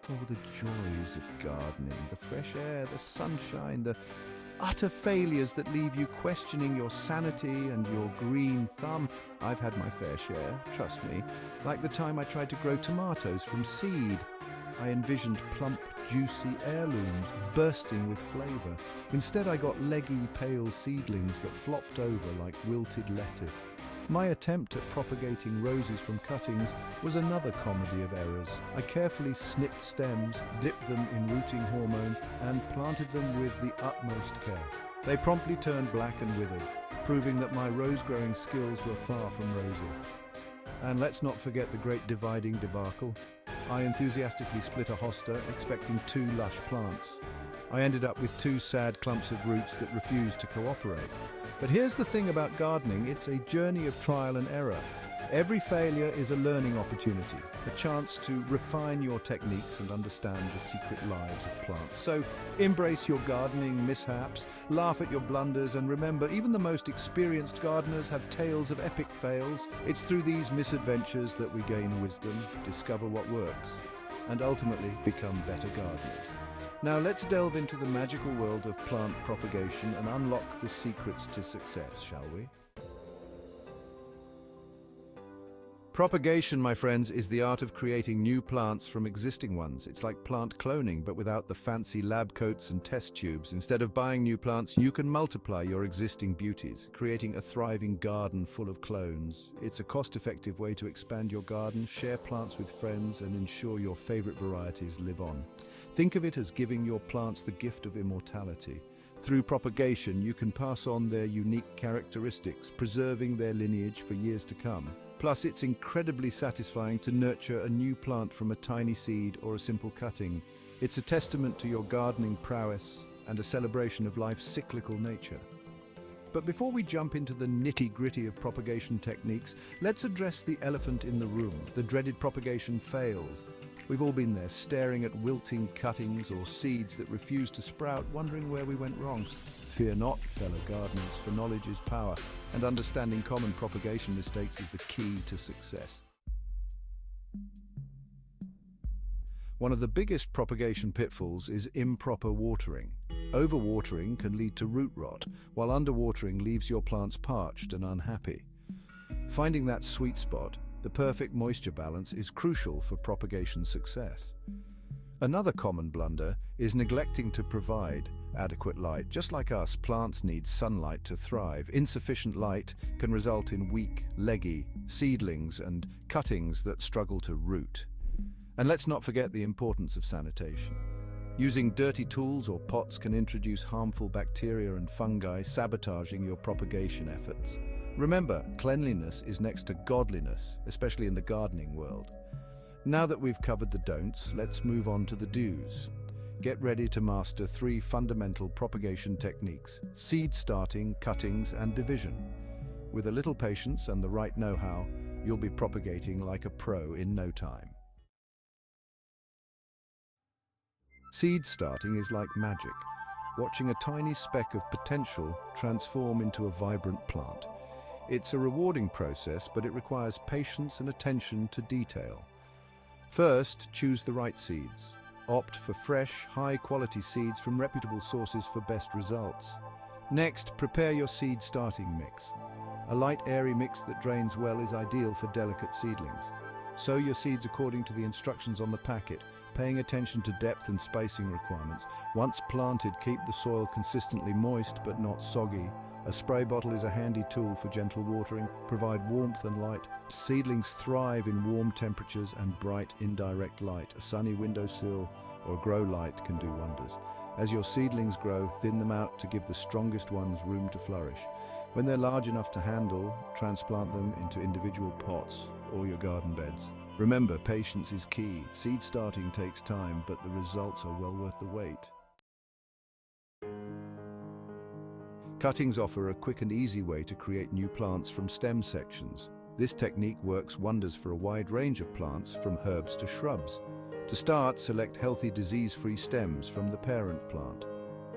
Oh, the joys of gardening, the fresh air, the sunshine, the utter failures that leave you questioning your sanity and your green thumb. I've had my fair share, trust me. Like the time I tried to grow tomatoes from seed. I envisioned plump, juicy heirlooms bursting with flavor. Instead, I got leggy, pale seedlings that flopped over like wilted lettuce. My attempt at propagating roses from cuttings was another comedy of errors. I carefully snipped stems, dipped them in rooting hormone, and planted them with the utmost care. They promptly turned black and withered, proving that my rose-growing skills were far from rosy. And let's not forget the great dividing debacle. I enthusiastically split a hosta, expecting 2 lush plants. I ended up with 2 sad clumps of roots that refused to cooperate. But here's the thing about gardening, it's a journey of trial and error. Every failure is a learning opportunity, a chance to refine your techniques and understand the secret lives of plants. So embrace your gardening mishaps, laugh at your blunders, and remember, even the most experienced gardeners have tales of epic fails. It's through these misadventures that we gain wisdom, discover what works, and ultimately become better gardeners. Now let's delve into the magical world of plant propagation and unlock the secrets to success, shall we? Propagation, my friends, is the art of creating new plants from existing ones. It's like plant cloning, but without the fancy lab coats and test tubes. Instead of buying new plants, you can multiply your existing beauties, creating a thriving garden full of clones. It's a cost-effective way to expand your garden, share plants with friends, and ensure your favorite varieties live on. Think of it as giving your plants the gift of immortality. Through propagation, you can pass on their unique characteristics, preserving their lineage for years to come. Plus, it's incredibly satisfying to nurture a new plant from a tiny seed or a simple cutting. It's a testament to your gardening prowess and a celebration of life's cyclical nature. But before we jump into the nitty-gritty of propagation techniques, let's address the elephant in the room, the dreaded propagation fails. We've all been there, staring at wilting cuttings or seeds that refuse to sprout, wondering where we went wrong. Fear not, fellow gardeners, for knowledge is power, and understanding common propagation mistakes is the key to success. One of the biggest propagation pitfalls is improper watering. Overwatering can lead to root rot, while underwatering leaves your plants parched and unhappy. Finding that sweet spot, the perfect moisture balance, is crucial for propagation success. Another common blunder is neglecting to provide adequate light. Just like us, plants need sunlight to thrive. Insufficient light can result in weak, leggy seedlings and cuttings that struggle to root. And let's not forget the importance of sanitation. Using dirty tools or pots can introduce harmful bacteria and fungi, sabotaging your propagation efforts. Remember, cleanliness is next to godliness, especially in the gardening world. Now that we've covered the don'ts, let's move on to the do's. Get ready to master 3 fundamental propagation techniques: seed starting, cuttings, and division. With a little patience and the right know-how, you'll be propagating like a pro in no time. Seed starting is like magic, watching a tiny speck of potential transform into a vibrant plant. It's a rewarding process, but it requires patience and attention to detail. First, choose the right seeds. Opt for fresh, high-quality seeds from reputable sources for best results. Next, prepare your seed starting mix. A light, airy mix that drains well is ideal for delicate seedlings. Sow your seeds according to the instructions on the packet, paying attention to depth and spacing requirements. Once planted, keep the soil consistently moist but not soggy. A spray bottle is a handy tool for gentle watering. Provide warmth and light. Seedlings thrive in warm temperatures and bright indirect light. A sunny windowsill or grow light can do wonders. As your seedlings grow, thin them out to give the strongest ones room to flourish. When they're large enough to handle, transplant them into individual pots or your garden beds. Remember, patience is key. Seed starting takes time, but the results are well worth the wait. Cuttings offer a quick and easy way to create new plants from stem sections. This technique works wonders for a wide range of plants, from herbs to shrubs. To start, select healthy, disease-free stems from the parent plant.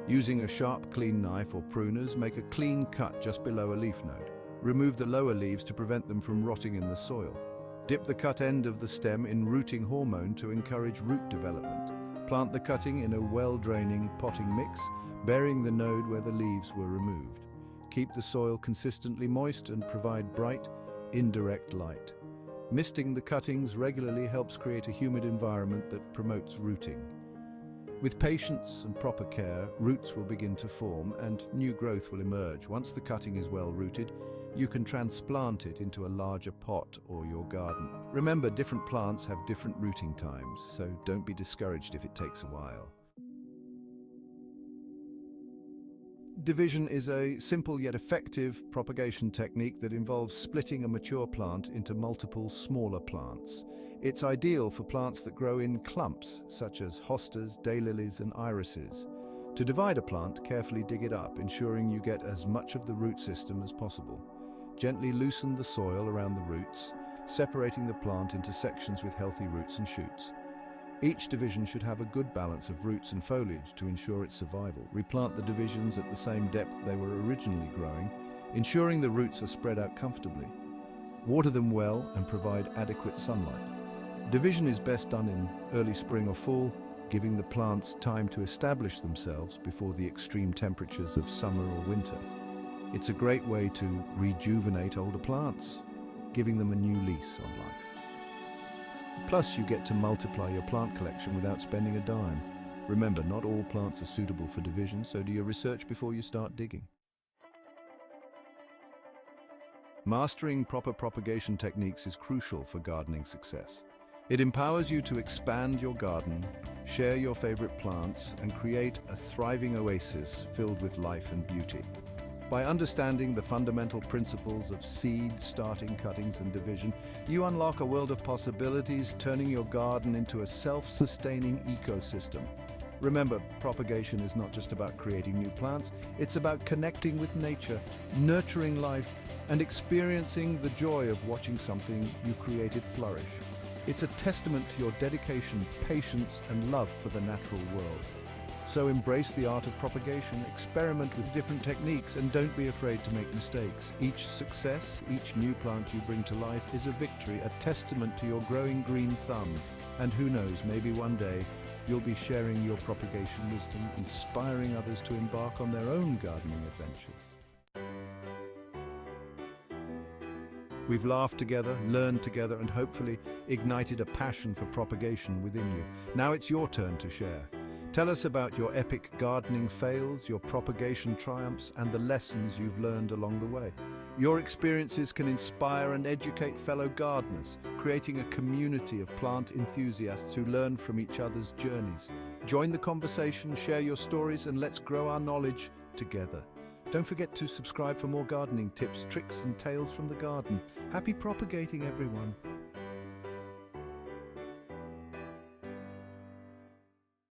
Using a sharp, clean knife or pruners, make a clean cut just below a leaf node. Remove the lower leaves to prevent them from rotting in the soil. Dip the cut end of the stem in rooting hormone to encourage root development. Plant the cutting in a well-draining potting mix, burying the node where the leaves were removed. Keep the soil consistently moist and provide bright, indirect light. Misting the cuttings regularly helps create a humid environment that promotes rooting. With patience and proper care, roots will begin to form and new growth will emerge. Once the cutting is well rooted, you can transplant it into a larger pot or your garden. Remember, different plants have different rooting times, so don't be discouraged if it takes a while. Division is a simple yet effective propagation technique that involves splitting a mature plant into multiple smaller plants. It's ideal for plants that grow in clumps, such as hostas, daylilies, and irises. To divide a plant, carefully dig it up, ensuring you get as much of the root system as possible. Gently loosen the soil around the roots, separating the plant into sections with healthy roots and shoots. Each division should have a good balance of roots and foliage to ensure its survival. Replant the divisions at the same depth they were originally growing, ensuring the roots are spread out comfortably. Water them well and provide adequate sunlight. Division is best done in early spring or fall, giving the plants time to establish themselves before the extreme temperatures of summer or winter. It's a great way to rejuvenate older plants, giving them a new lease on life. Plus, you get to multiply your plant collection without spending a dime. Remember, not all plants are suitable for division, so do your research before you start digging. Mastering proper propagation techniques is crucial for gardening success. It empowers you to expand your garden, share your favorite plants, and create a thriving oasis filled with life and beauty. By understanding the fundamental principles of seed, starting, cuttings, and division, you unlock a world of possibilities, turning your garden into a self-sustaining ecosystem. Remember, propagation is not just about creating new plants, it's about connecting with nature, nurturing life, and experiencing the joy of watching something you created flourish. It's a testament to your dedication, patience, and love for the natural world. So embrace the art of propagation, experiment with different techniques, and don't be afraid to make mistakes. Each success, each new plant you bring to life is a victory, a testament to your growing green thumb. And who knows, maybe one day you'll be sharing your propagation wisdom, inspiring others to embark on their own gardening adventures. We've laughed together, learned together, and hopefully ignited a passion for propagation within you. Now it's your turn to share. Tell us about your epic gardening fails, your propagation triumphs, and the lessons you've learned along the way. Your experiences can inspire and educate fellow gardeners, creating a community of plant enthusiasts who learn from each other's journeys. Join the conversation, share your stories, and let's grow our knowledge together. Don't forget to subscribe for more gardening tips, tricks, and tales from the garden. Happy propagating, everyone!